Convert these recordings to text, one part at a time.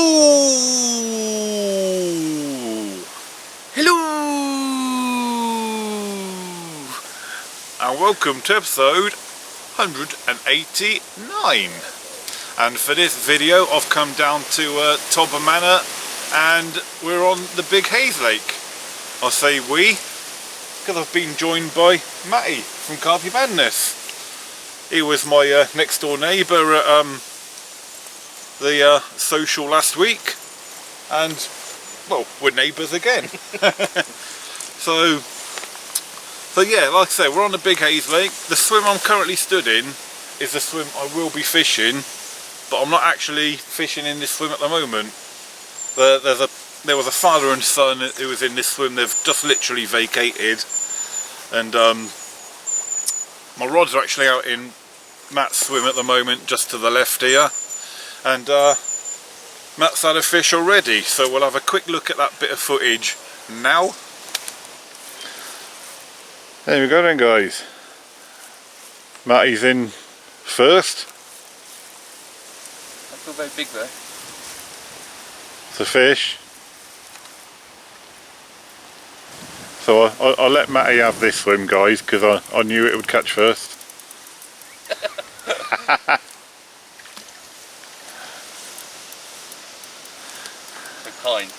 Hello! Hello! And welcome to episode 189. And for this video I've come down to Todber Manor and we're on the big Hayes Lake. I say we because I've been joined by Matty from Carpy Madness. He was my next door neighbour at the social last week, and well, we're neighbours again. so yeah, like I say, we're on the big Hayes Lake. The swim I'm currently stood in is the swim I will be fishing, but I'm not actually fishing in this swim at the moment. There was a father and son who was in this swim. They've just literally vacated, and my rods are actually out in Matt's swim at the moment, just to the left here. And Matt's had a fish already, so we'll have a quick look at that bit of footage now. There we go then, guys. Matty's in first. I feel very big though. It's a fish. So I'll let Matty have this swim, guys, because I knew it would catch first. Kind.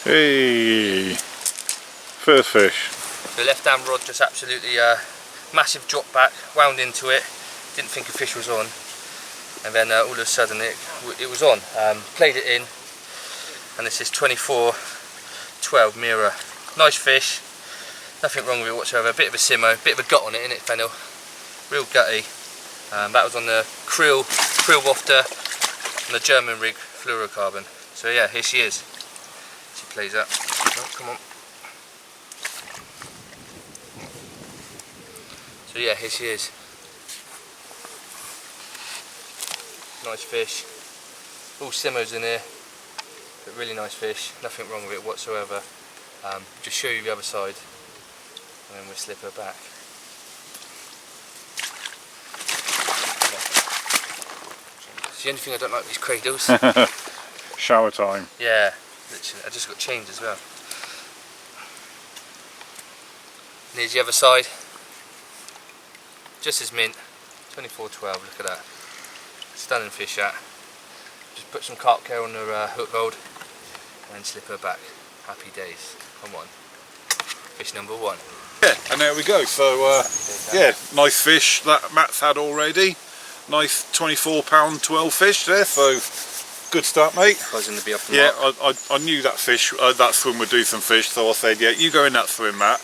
Hey, first fish. The left hand rod just absolutely massive drop back, wound into it, didn't think a fish was on, and then all of a sudden it was on. Played it in, and this is 24-12 mirror. Nice fish, nothing wrong with it whatsoever. A bit of a simmo, bit of a gut on it, innit, Fennel? Real gutty. That was on the krill wafter and the German rig fluorocarbon. So yeah, here she is. She plays up. Oh, come on. So yeah, here she is. Nice fish. All simmers in here, but really nice fish. Nothing wrong with it whatsoever. Just show you the other side, and then we'll slip her back. It's the only thing I don't like with these cradles. Shower time. Yeah. Literally, I just got changed as well. And here's the other side. Just as mint. 24-12, look at that. Stunning fish that. Just put some carp care on her hook hold and then slip her back. Happy days. Come on. Fish number one. Yeah, and there we go. So yeah, nice fish that Matt's had already. Nice 24-pound 12 fish there, so good start, mate. Buzzing to be up the yeah, mark. I knew that fish, that swim would do some fish, so I said, yeah, you go in that swim, Matt.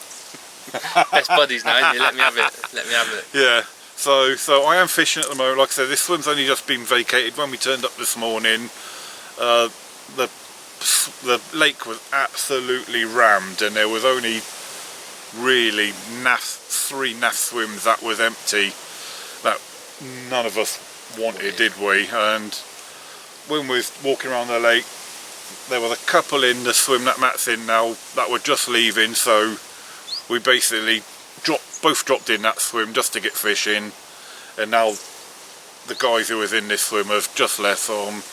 Best buddies now, let me have it. Let me have it. Yeah, so I am fishing at the moment. Like I said, this swim's only just been vacated. When we turned up this morning, the lake was absolutely rammed, and there was only really 3 naff swims that was empty. That none of us wanted, did we? And when we was walking around the lake, there was a couple in the swim that Matt's in now that were just leaving, so we basically both dropped in that swim just to get fish in, and now the guys who was in this swim have just left, so I'm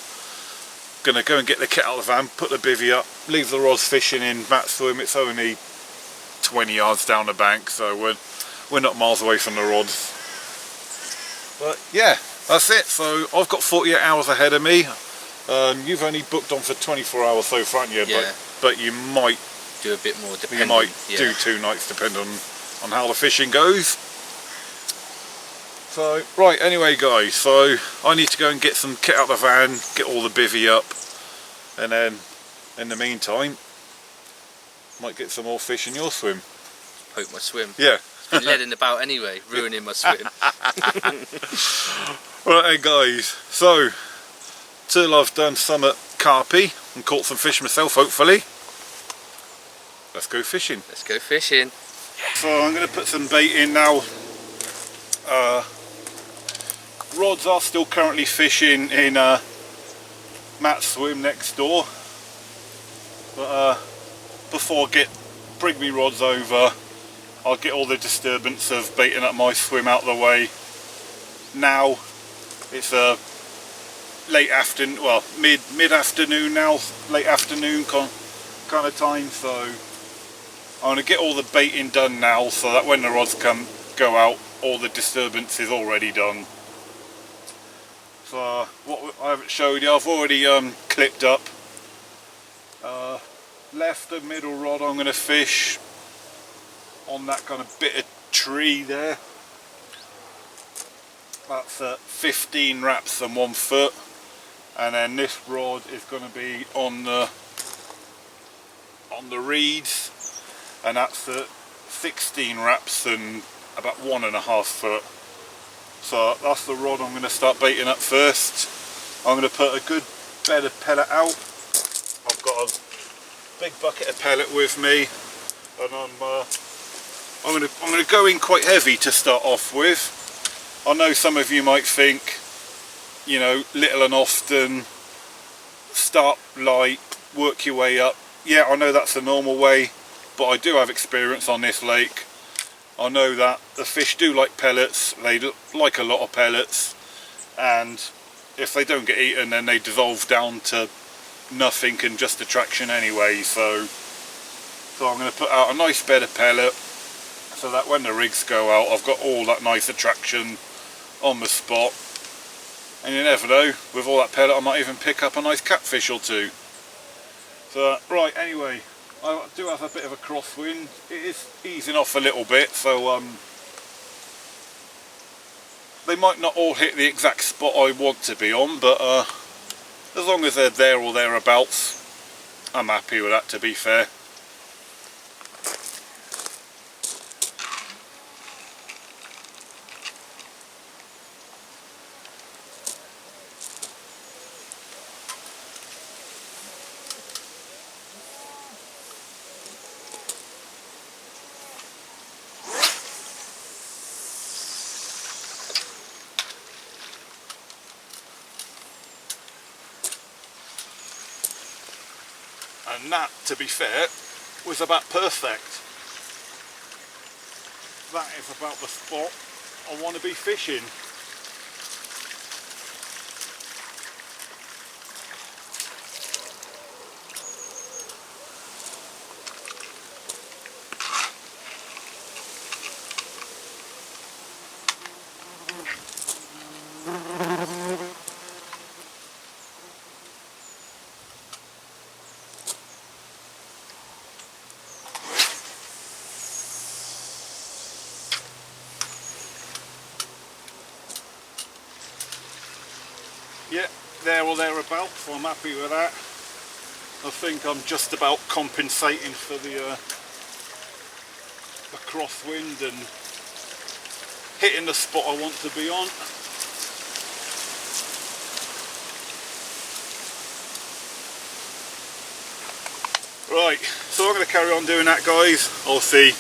gonna go and get the kit out of the van, put the bivvy up, leave the rods fishing in Matt's swim. It's only 20 yards down the bank, so we're not miles away from the rods. But yeah, that's it. So I've got 48 hours ahead of me. You've only booked on for 24 hours so far, haven't you? Yeah. But you might Do a bit more depending. You might do 2 nights depending on how the fishing goes. So, right, anyway guys, so I need to go and get some kit out of the van, get all the bivvy up, and then in the meantime, might get some more fish in your swim. Poke my swim. Yeah. It's been leading about anyway, ruining my swim. Right then guys, so till I've done some at Carpy and caught some fish myself hopefully, let's go fishing. Let's go fishing. So I'm going to put some bait in now. Rods are still currently fishing in Matt's swim next door, but before I bring me rods over, I'll get all the disturbance of baiting up my swim out of the way. Now it's late afternoon, well mid-afternoon now, late afternoon kind of time, so I'm going to get all the baiting done now so that when the rods go out, all the disturbance is already done. So what I haven't showed you, I've already clipped up. Left and middle rod I'm going to fish on that kind of bit of tree there. That's 15 wraps and 1 foot, and then this rod is going to be on the reeds, and that's 16 wraps and about 1.5 foot. So that's the rod I'm going to start baiting up first. I'm going to put a good bed of pellet out. I've got a big bucket of pellet with me, and I'm going to go in quite heavy to start off with. I know some of you might think, you know, little and often, start light, work your way up. Yeah, I know that's the normal way, but I do have experience on this lake. I know that the fish do like pellets, they like a lot of pellets, and if they don't get eaten then they dissolve down to nothing and just attraction anyway. So I'm going to put out a nice bed of pellet so that when the rigs go out I've got all that nice attraction on the spot, and you never know, with all that pellet I might even pick up a nice catfish or 2. So right, anyway, I do have a bit of a crosswind. It is easing off a little bit, so they might not all hit the exact spot I want to be on, but as long as they're there or thereabouts, I'm happy with that, to be fair. And that, to be fair, was about perfect. That is about the spot I want to be fishing. Yeah, there or thereabouts, so I'm happy with that. I think I'm just about compensating for the crosswind and hitting the spot I want to be on. Right, so I'm going to carry on doing that, guys. Obviously,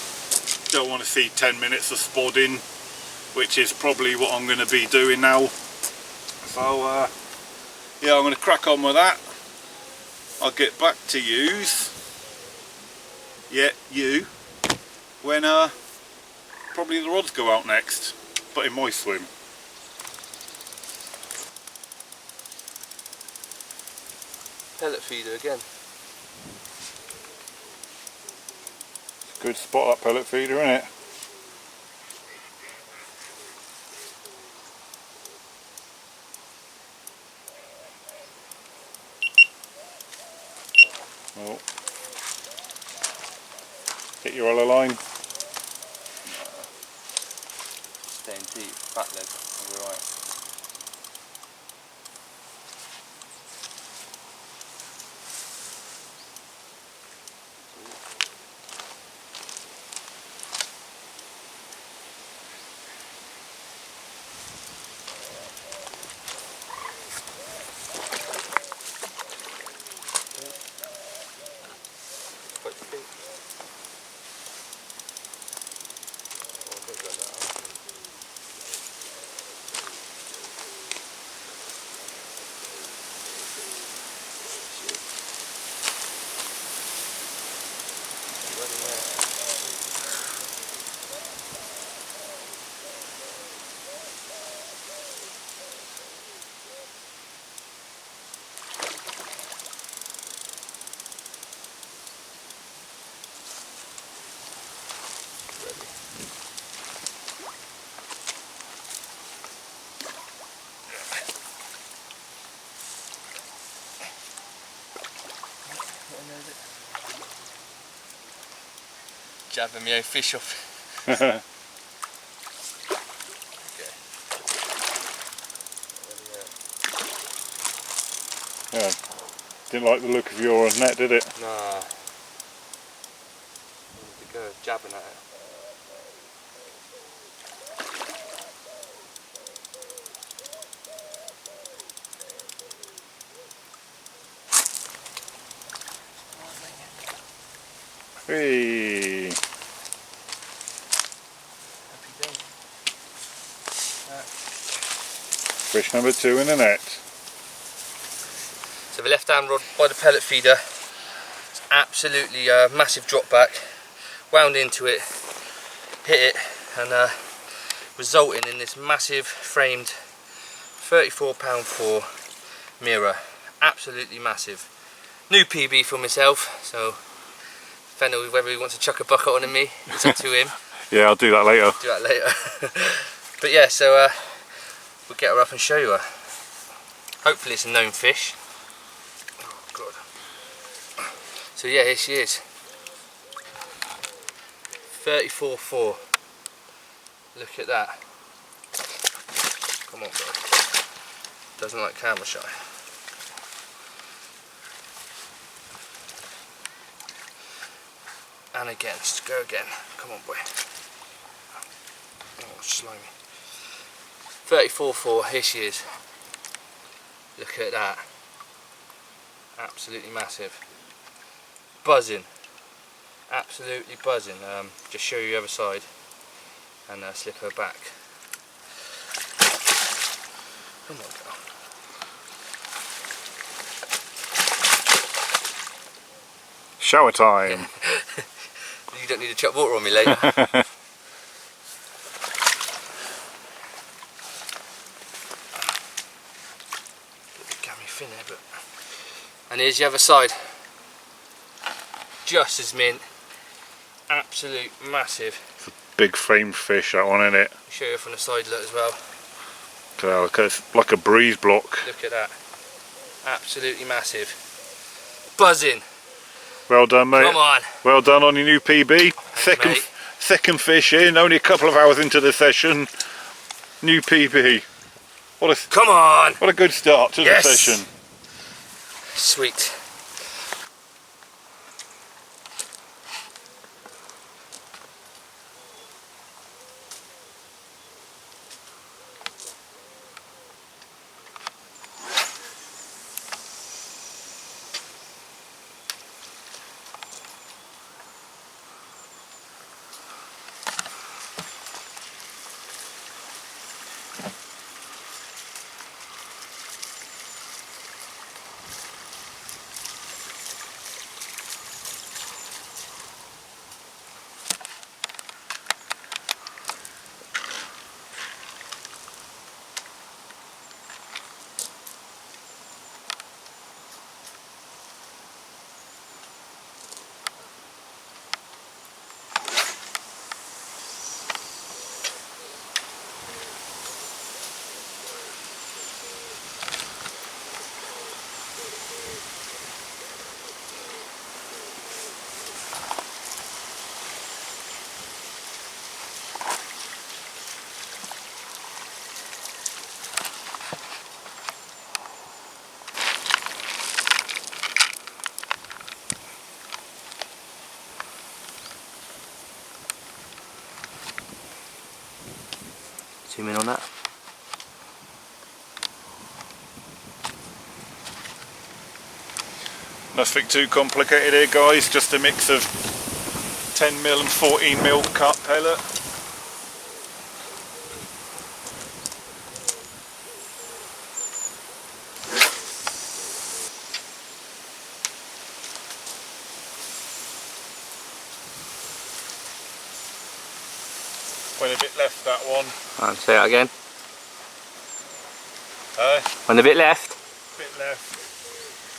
don't want to see 10 minutes of spodding, which is probably what I'm going to be doing now. So yeah, I'm going to crack on with that. I'll get back to yous, yeah, you, when probably the rods go out next, but in my swim. Pellet feeder again. Good spot, that pellet feeder, isn't it? Oh. Hit your other line. Staying deep, fat leg, will be alright. Jabbing me own fish off. Okay. Yeah. Didn't like the look of your net, did it? Nah. Need to go jabbing at it. Hey. Happy day. Fish number 2 in the net. So the left hand rod by the pellet feeder, it's absolutely massive drop back, wound into it, hit it, and resulting in this massive framed 34lb 4 mirror. Absolutely massive. New PB for myself, so Fennel, whether he wants to chuck a bucket on me, it's up to him. Yeah, I'll do that later. Do that later. But yeah, so we'll get her up and show you her. Hopefully it's a known fish. Oh god. So yeah, here she is. 34.4. Look at that. Come on, bro. Doesn't like camera shy. And again, just go again. Come on, boy. Oh, slimy. 34.4, here she is. Look at that. Absolutely massive. Buzzing. Absolutely buzzing. Just show you the other side and slip her back. Come on, girl. Shower time. You don't need to chuck water on me later. And here's the other side. Just as mint. Absolute massive. It's a big framed fish, that one, isn't it? I'll show you from the side look as well. Look, it's like a breeze block. Look at that. Absolutely massive. Buzzing. Well done, mate. Come on. Well done on your new PB. Thanks, Second fish in, only a couple of hours into the session. New PB. Come on. What a good start to the session. Sweet. Zoom in on that. Nothing too complicated here, guys, just a mix of 10mm and 14mm cut pellet. Went a bit left, that one. Say that again. Went a bit left. Bit left.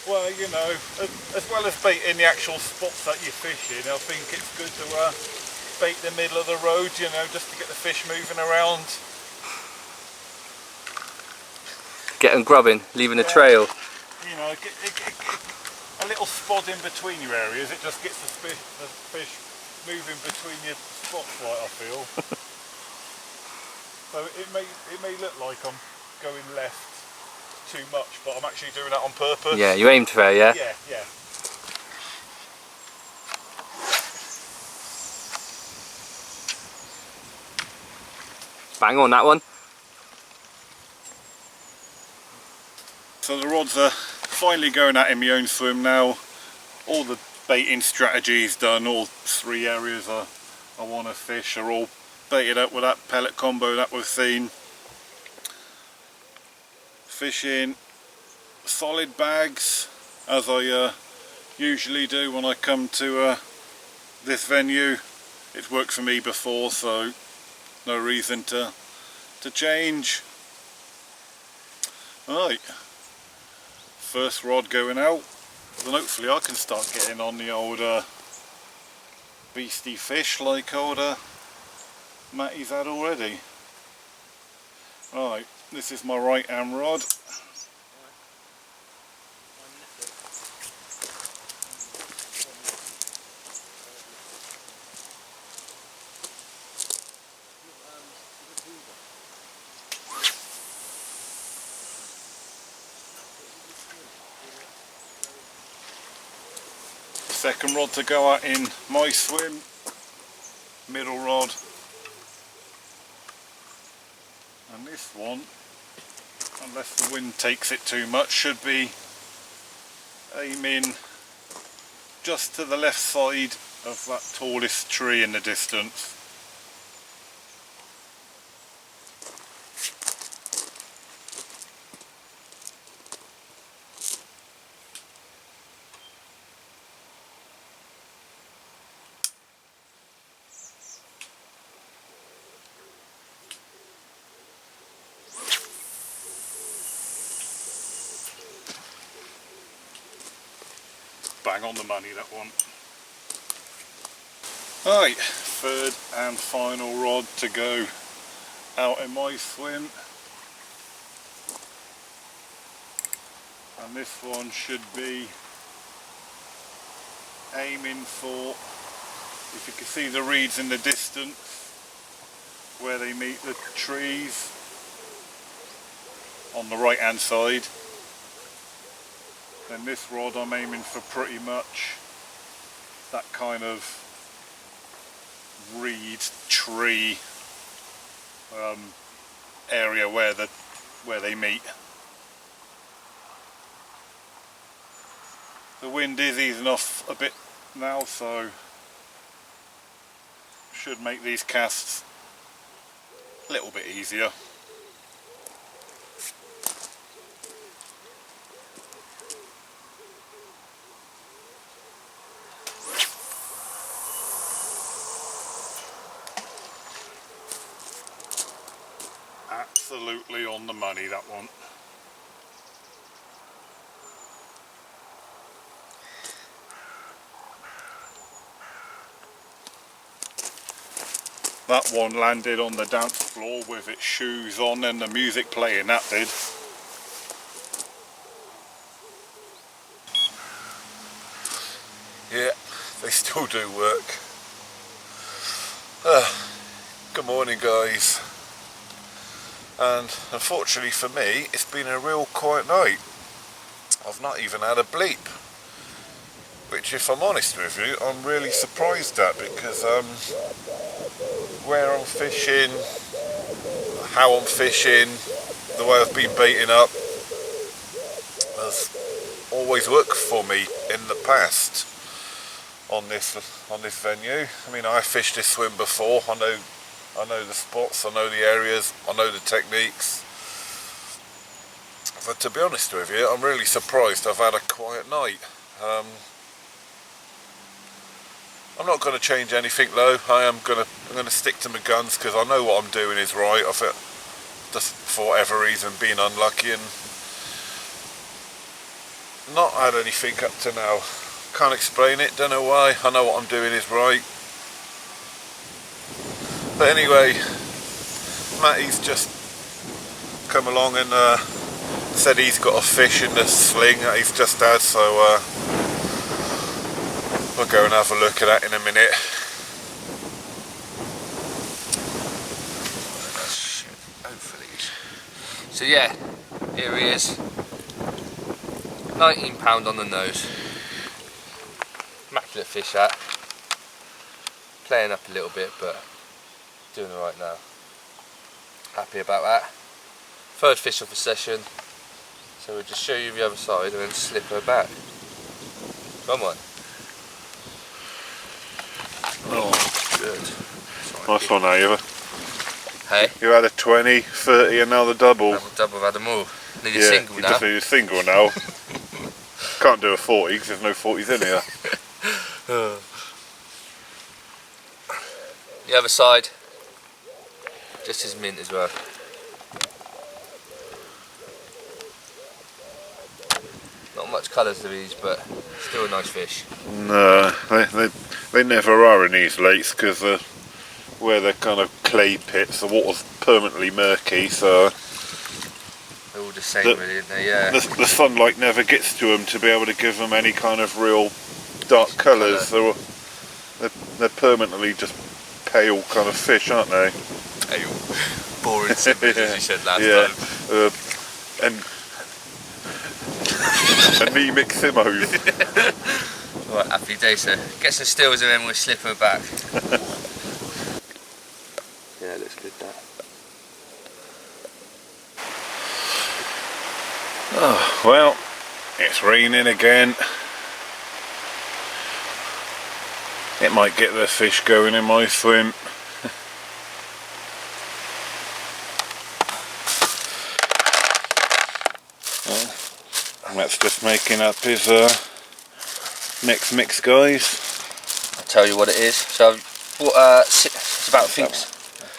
Well, you know, as well as baiting the actual spots that you're fishing, I think it's good to bait the middle of the road, you know, just to get the fish moving around. Get them grubbing, leaving a trail. You know, a little spot in between your areas, it just gets the fish moving between your spots, right, I feel. So it may look like I'm going left too much, but I'm actually doing that on purpose. Yeah, you aimed fair, yeah? Yeah, yeah. Bang on that one. So the rods are finally going out in my own swim now. All the baiting strategies done, all 3 areas I want to fish are all baited up with that pellet combo that we've seen. Fishing solid bags as I usually do when I come to this venue. It's worked for me before, so no reason to change. Right, first rod going out, then hopefully I can start getting on the old beastie fish like old Matty's had already. Right, this is my right hand rod. Second rod to go out in my swim, middle rod. And this one, unless the wind takes it too much, should be aiming just to the left side of that tallest tree in the distance. Bang on the money, that one. Right, third and final rod to go out in my swim. And this one should be aiming for, if you can see the reeds in the distance, where they meet the trees on the right hand side. Then this rod I'm aiming for pretty much that kind of reed tree area where they meet. The wind is easing off a bit now, so should make these casts a little bit easier. Absolutely on the money, that one. That one landed on the dance floor with its shoes on and the music playing, that did. Yeah, they still do work. Good morning, guys. And unfortunately for me, it's been a real quiet night. I've not even had a bleep, which, if I'm honest with you, I'm really surprised at, because where I'm fishing, how I'm fishing, the way I've been baiting up has always worked for me in the past on this venue. I mean, I fished this swim before. I know the spots, I know the areas, I know the techniques. But to be honest with you, I'm really surprised I've had a quiet night. I'm not going to change anything though. I'm going to stick to my guns because I know what I'm doing is right. I've just for whatever reason been unlucky and not had anything up to now. Can't explain it, don't know why. I know what I'm doing is right. But anyway, Matty's just come along and said he's got a fish in the sling that he's just had, so we'll go and have a look at that in a minute. Hopefully. So yeah, here he is. £19 on the nose. Immaculate fish that. Playing up a little bit, but doing alright now. Happy about that. Third fish of the session. So we'll just show you the other side and then slip her back. Come on. Oh, good. Nice one, Ava. Hey? You had a 20, 30 and now the double. Double, I've had them all. Need a single you now. just need a single now. Can't do a 40 because there's no 40s in here. The other side, just as mint as well. Not much colours to these, but still a nice fish. No, they never are in these lakes because where they're kind of clay pits, the water's permanently murky, so they're all the same really, aren't they? Yeah. The sunlight never gets to them to be able to give them any kind of real dark colours. They're permanently just pale kind of fish, aren't they? Pale, boring simple, as you said last time. And anemic simmos. Right, happy day, sir. Get some stills and then we'll slip her back. Yeah, looks good that. Oh, well, it's raining again. It might get the fish going in my swim. That's just making up his next mix, guys. I'll tell you what it is. So I've bought it's about, I think.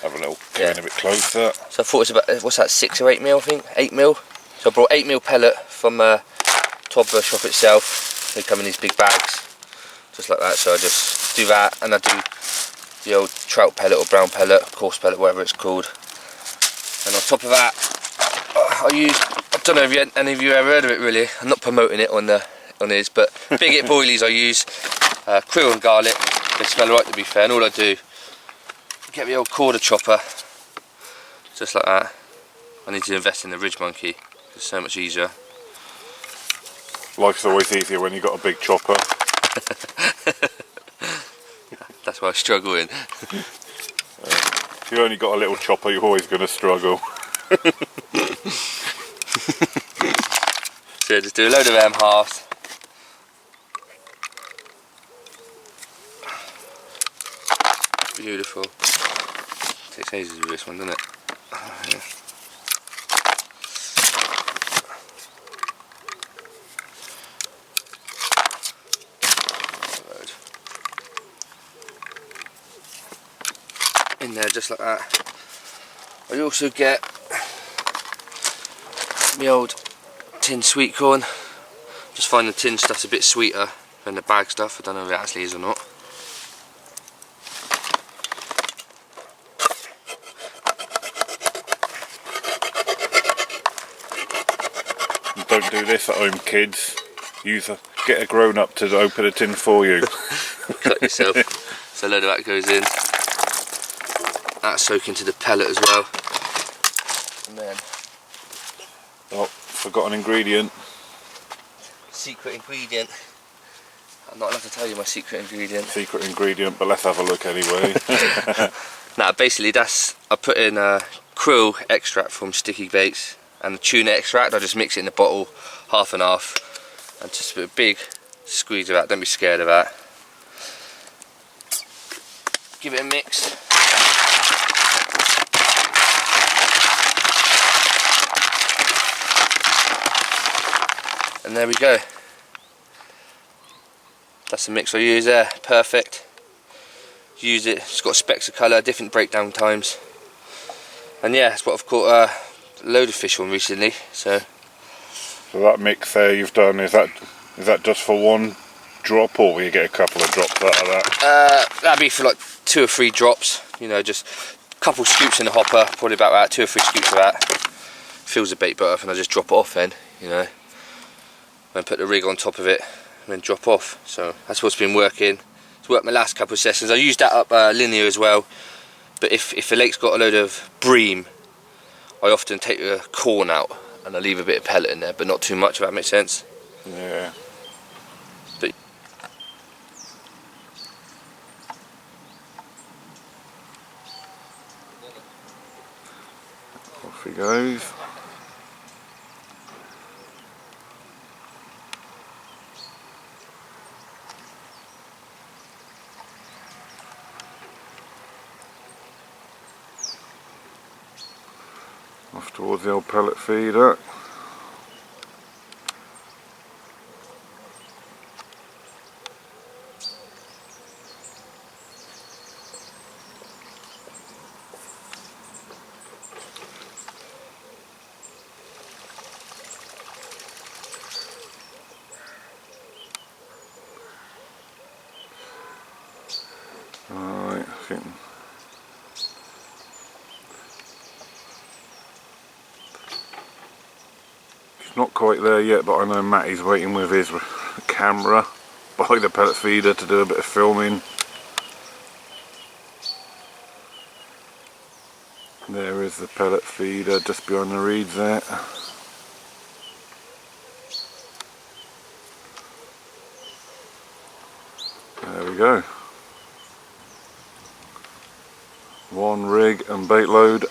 Have a little come in a bit closer. So I thought it's about, what's that, 6 or 8 mil, I think? 8 mil. So I brought 8 mil pellet from Todber shop itself. They come in these big bags, just like that. So I just do that, and I do the old trout pellet or brown pellet, coarse pellet, whatever it's called. And on top of that, I don't know if any of you ever heard of it really. I'm not promoting it on his, but big hit boilies I use, krill and garlic. They smell right to be fair, and all I do, get the old quarter chopper, just like that. I need to invest in the Ridge Monkey, it's so much easier. Life's always easier when you've got a big chopper. That's why I struggle in. If you've only got a little chopper, you're always going to struggle. So just do a load of them halves. Beautiful. Takes ages with this one, doesn't it? Yeah. In there just like that. I also get my old tin sweet corn. Just find the tin stuff's a bit sweeter than the bag stuff. I don't know if it actually is or not. Don't do this at home, kids. Get a grown-up to open a tin for you. Cut yourself. So a load of that goes in. That's soaking to the pellet as well. And then, oh, forgot an ingredient. secret ingredient. I'm not allowed to tell you my secret ingredient. Secret ingredient, but let's have a look anyway. Now basically I put in krill extract from sticky baits and the tuna extract. I just mix it in the bottle, half and half, and just put a big squeeze of that. Don't be scared of that. Give it a mix. And there we go. That's the mix I use there. Perfect. Use it. It's got specks of colour, different breakdown times. And yeah, that's what I've caught a load of fish on recently. So that mix there you've done, is that just for one drop, or will you get a couple of drops out of that? That'd be for like 2 or 3 drops. You know, just a couple scoops in the hopper, probably about that, 2 or 3 scoops of that. Fills the bait butter, and I just drop it off then, you know. And put the rig on top of it, and then drop off. So that's what's been working. It's worked my last couple of sessions. I used that up linear as well. But if the lake's got a load of bream, I often take the corn out and I leave a bit of pellet in there, but not too much, if that makes sense. Yeah. But off he goes. Off towards the old pellet feeder. Alright, I think it's not quite there yet, but I know Matty's waiting with his camera by the pellet feeder to do a bit of filming. There is the pellet feeder just behind the reeds there. There we go. One rig and bait load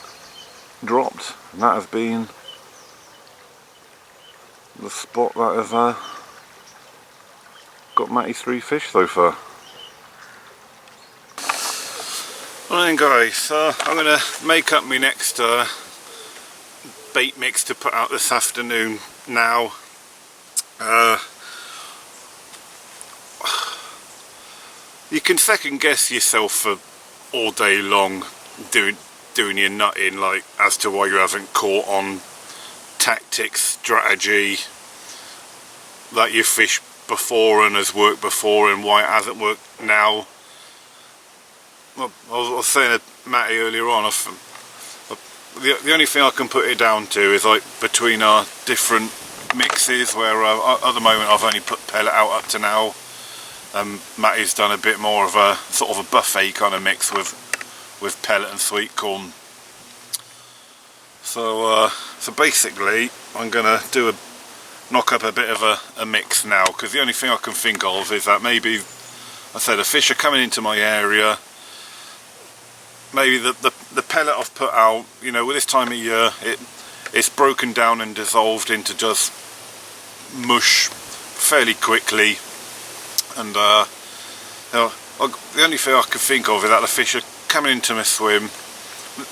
dropped, and that has been the spot that has got Matty's 3 fish so far. Well then guys, I'm going to make up my next bait mix to put out this afternoon now. You can second guess yourself for all day long doing your nutting, like as to why you haven't caught on tactics, strategy that you fished before and has worked before, and why it hasn't worked now. Well, I was saying to Matty earlier on, the only thing I can put it down to is like between our different mixes, where at the moment I've only put pellet out up to now. Matty's done a bit more of a sort of a buffet kind of mix with pellet and sweet corn. So basically I'm gonna knock up a bit of a mix now, because the only thing I can think of is that maybe, I said, the fish are coming into my area. Maybe the pellet I've put out, you know, with this time of year, it's broken down and dissolved into just mush fairly quickly. And you know, the only thing I can think of is that the fish are coming into my swim.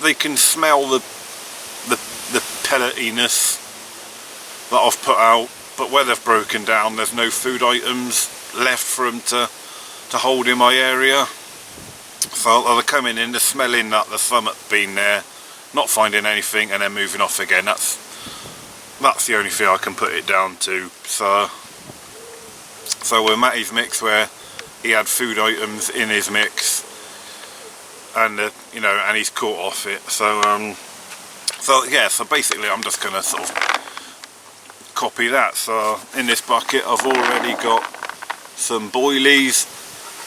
They can smell the pelletiness that I've put out, but where they've broken down, there's no food items left for them to hold in my area. So they're coming in, they're smelling that the summit's been there, not finding anything, and then moving off again. That's the only thing I can put it down to. So with Matty's mix, where he had food items in his mix, and you know, and he's caught off it. So yeah, so basically I'm just gonna sort of copy that. So in this bucket I've already got some boilies.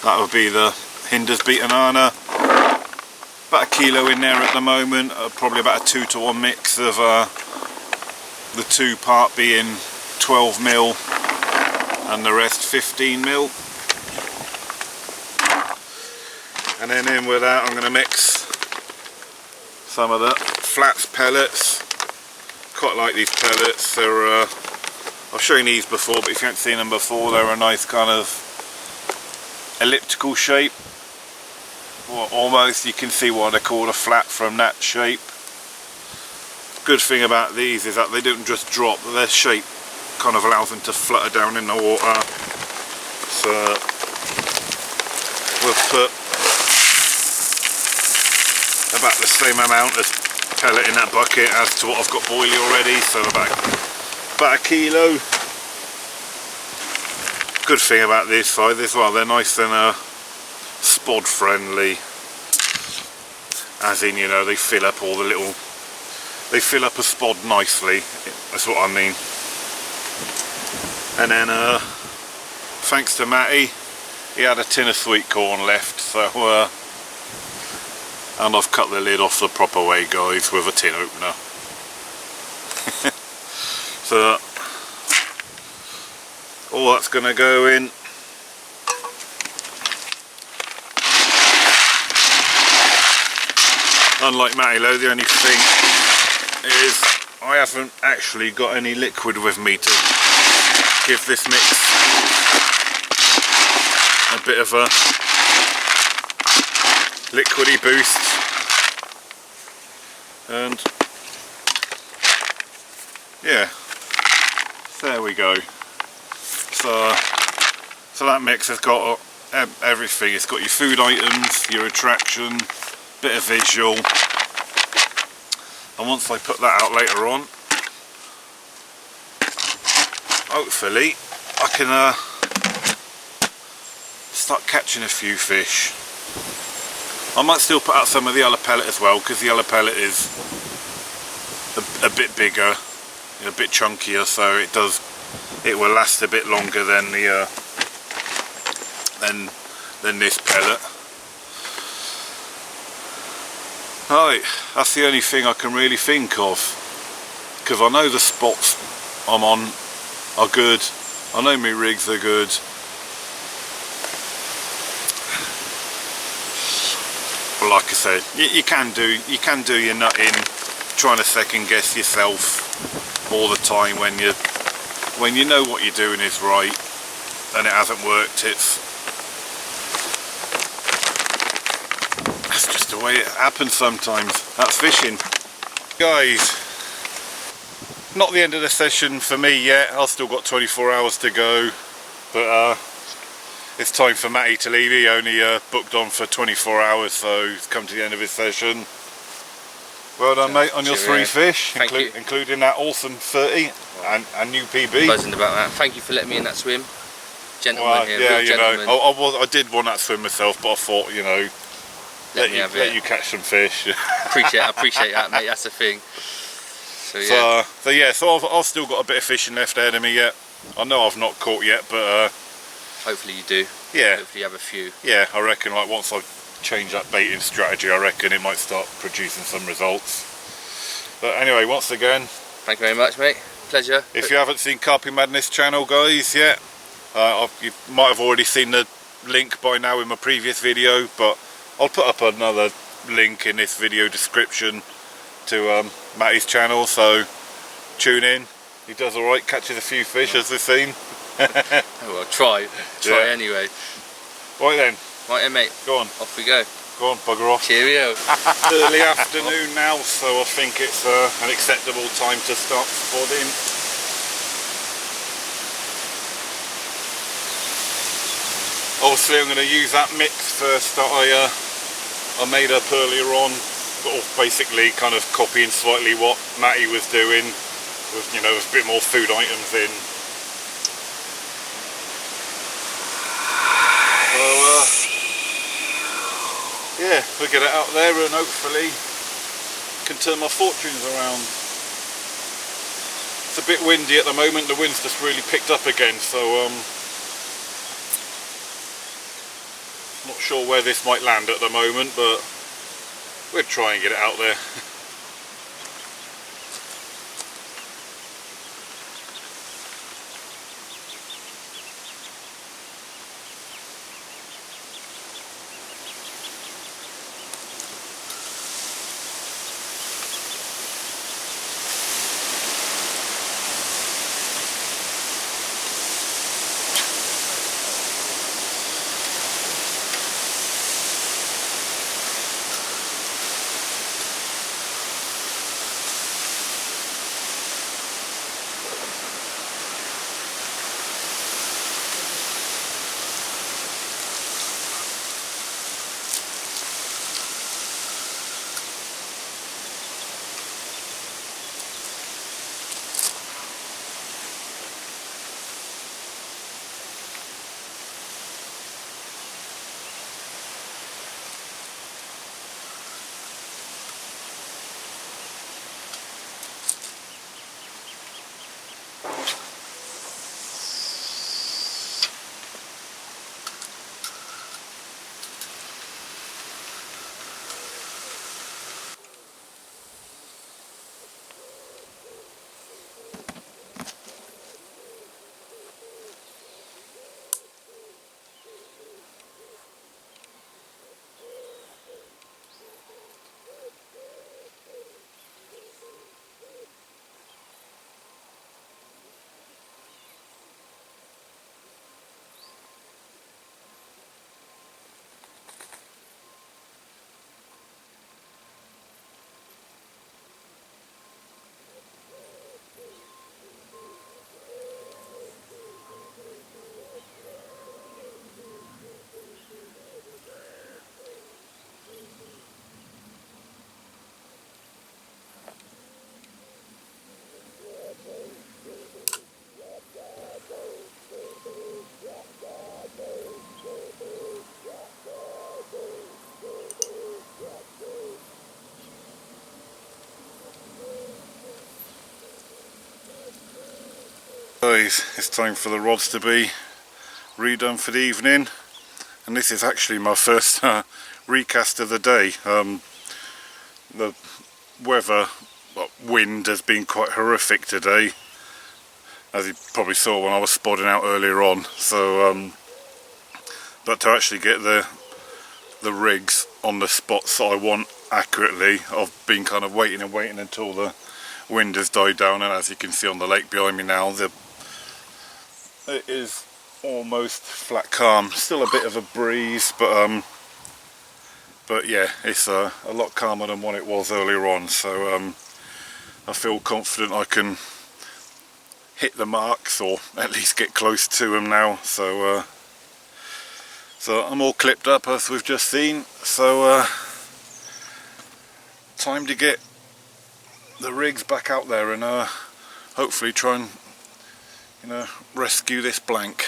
That would be the Hinders beaten Anna. About 1 kilo in there at the moment. Probably about a 2-to-1 mix of the 2 part being 12mm and the rest 15mm. And then in with that I'm going to mix some of the flats pellets. Quite like these pellets. They're I've shown these before, but if you haven't seen them before, they're a nice kind of elliptical shape. Or almost, you can see why they're called a flat from that shape. Good thing about these is that they don't just drop, their shape kind of allows them to flutter down in the water. So we'll put about the same amount of pellet in that bucket as to what I've got boiling already, so about a kilo. Good thing about this side as well, they're nice and spod friendly, as in, you know, they fill up all the little, they fill up a spod nicely, that's what I mean. And then thanks to Matty, he had a tin of sweet corn left, so and I've cut the lid off the proper way, guys, with a tin opener. So all that's going to go in. Unlike Matty though, the only thing is I haven't actually got any liquid with me to give this mix a bit of a liquidy boost. And yeah, there we go. So that mix has got everything. It's got your food items, your attraction, bit of visual, and once I put that out later on, hopefully I can start catching a few fish. I might still put out some of the yellow pellet as well, because the yellow pellet is a bit bigger, a bit chunkier, so it will last a bit longer than the than this pellet. Right, that's the only thing I can really think of, because I know the spots I'm on are good, I know my rigs are good. But like I said, you can do your nutting, trying to second guess yourself all the time when you know what you're doing is right and it hasn't worked. That's just the way it happens sometimes. That's fishing. Guys, not the end of the session for me yet. I've still got 24 hours to go, but it's time for Matty to leave. He only booked on for 24 hours, so he's come to the end of his session. Well done, mate, on your 3 fish, including that awesome 30 and new PB. Buzzing about that. Thank you for letting me in that swim. Gentleman here, yeah, real gentleman. I did want that swim myself, but I thought, you know, let you catch some fish. I appreciate that, mate. That's the thing. So yeah. So I've still got a bit of fishing left ahead of me yet. I know I've not caught yet, but hopefully you do. Yeah. Hopefully you have a few. Yeah, I reckon like once I change that baiting strategy, I reckon it might start producing some results. But anyway, once again, thank you very much, mate. Pleasure. If you haven't seen Carpy Madness channel, guys, yet, you might have already seen the link by now in my previous video, but I'll put up another link in this video description to Matty's channel, so tune in. He does alright, catches a few fish, as we've seen. Well, try anyway. Right then. Right then, mate. Go on. Off we go. Go on, bugger off. Cheerio. Early afternoon now, so I think it's an acceptable time to start spodding. Obviously I'm going to use that mix first that I made up earlier on, basically kind of copying slightly what Matty was doing, with, you know, with a bit more food items in. So yeah, we'll get it out there and hopefully can turn my fortunes around. It's a bit windy at the moment, the wind's just really picked up again, so not sure where this might land at the moment, but we'll try and get it out there. Guys, it's time for the rods to be redone for the evening, and this is actually my first recast of the day. The weather, wind has been quite horrific today, as you probably saw when I was spodding out earlier on. So, but to actually get the rigs on the spots that I want accurately, I've been kind of waiting until the wind has died down, and as you can see on the lake behind me now, it is almost flat calm. Still a bit of a breeze, but yeah, it's a lot calmer than what it was earlier on. So I feel confident I can hit the marks, or at least get close to them now. So so I'm all clipped up, as we've just seen. So time to get the rigs back out there and hopefully try and, you know, rescue this blank.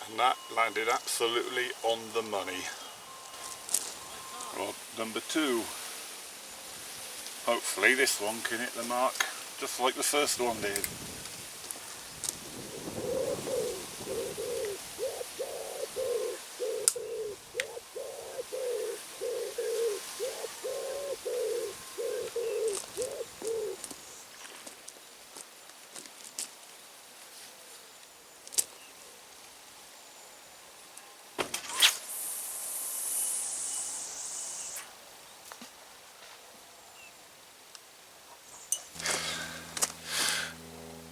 And that landed absolutely on the money. Rod number 2. Hopefully this one can hit the mark just like the first one did.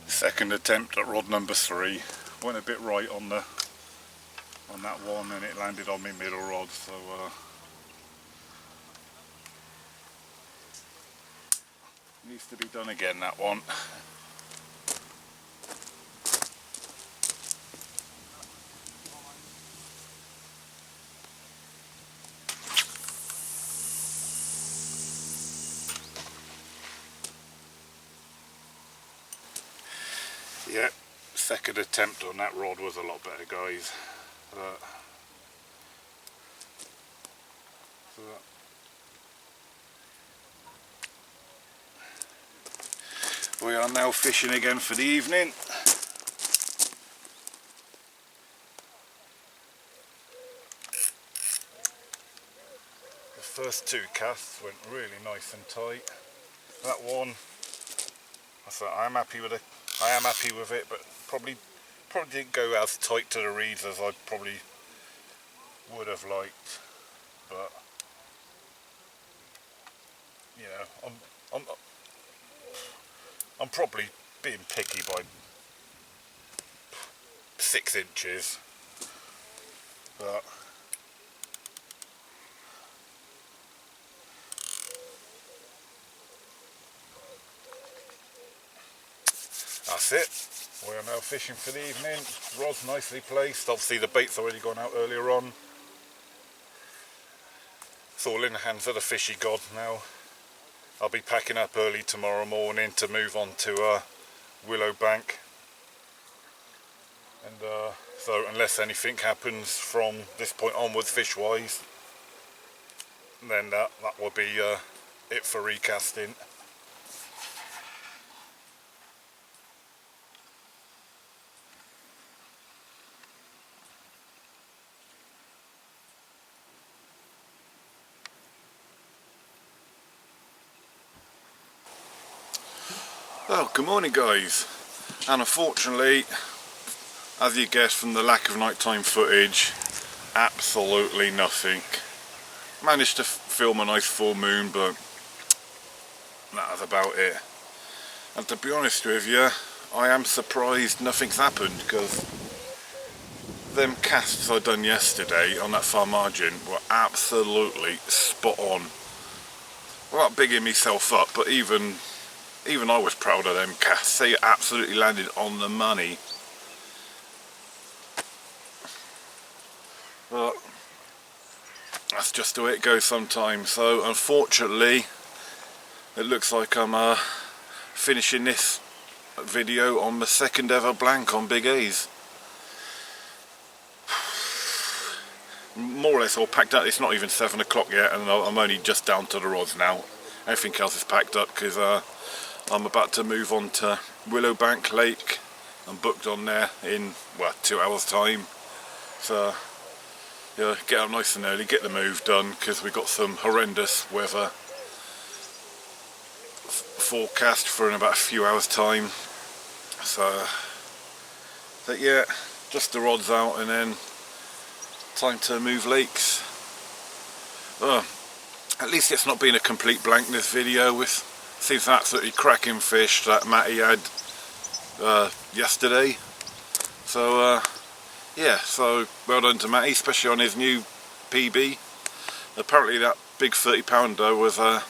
Second attempt at rod number 3. Went a bit right on that one, and it landed on my middle rod. So needs to be done again, that one. Yeah, second attempt on that rod was a lot better, guys. We are now fishing again for the evening. The first 2 casts went really nice and tight. That one, I am happy with it. I am happy with it, but probably didn't go as tight to the reeds as I probably would have liked. But you know, I'm probably being picky by 6 inches. But that's it. We are now fishing for the evening. Rod's nicely placed. Obviously the bait's already gone out earlier on. It's all in the hands of the fishy god now. I'll be packing up early tomorrow morning to move on to Willow Bank. And so unless anything happens from this point onwards fish wise, then that will be it for recasting. Well, good morning, guys. And unfortunately, as you guessed from the lack of nighttime footage, absolutely nothing. Managed to film a nice full moon, but that was about it. And to be honest with you, I am surprised nothing's happened, because them casts I done yesterday on that far margin were absolutely spot on. without bigging myself up, but even I was proud of them casts. They absolutely landed on the money. But that's just the way it goes sometimes. So unfortunately, it looks like I'm finishing this video on the second ever blank on Big A's. More or less all packed up. It's not even 7 o'clock yet, and I'm only just down to the rods now. Everything else is packed up because I'm about to move on to Willowbank Lake. I'm booked on there in, well, 2 hours time. So yeah, get up nice and early, get the move done, because we've got some horrendous weather forecast for in about a few hours time. So but yeah, just the rods out and then time to move lakes. At least it's not been a complete blank, this video. With seems absolutely cracking fish that Matty had yesterday. So yeah, so well done to Matty, especially on his new PB. Apparently that big 30 pounder was a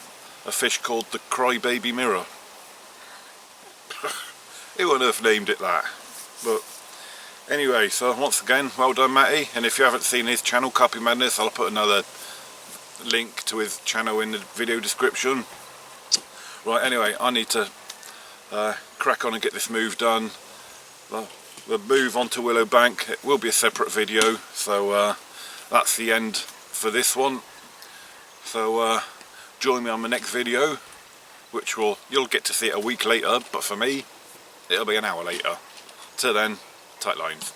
fish called the Crybaby Mirror. Who on earth named it that? But anyway, so once again, well done Matty, and if you haven't seen his channel, Carpy Madness, I'll put another link to his channel in the video description. Right, anyway, I need to crack on and get this move done. The move onto Willowbank, it will be a separate video, so that's the end for this one. So join me on the next video, which you'll get to see it a week later, but for me, it'll be an hour later. Till then, tight lines.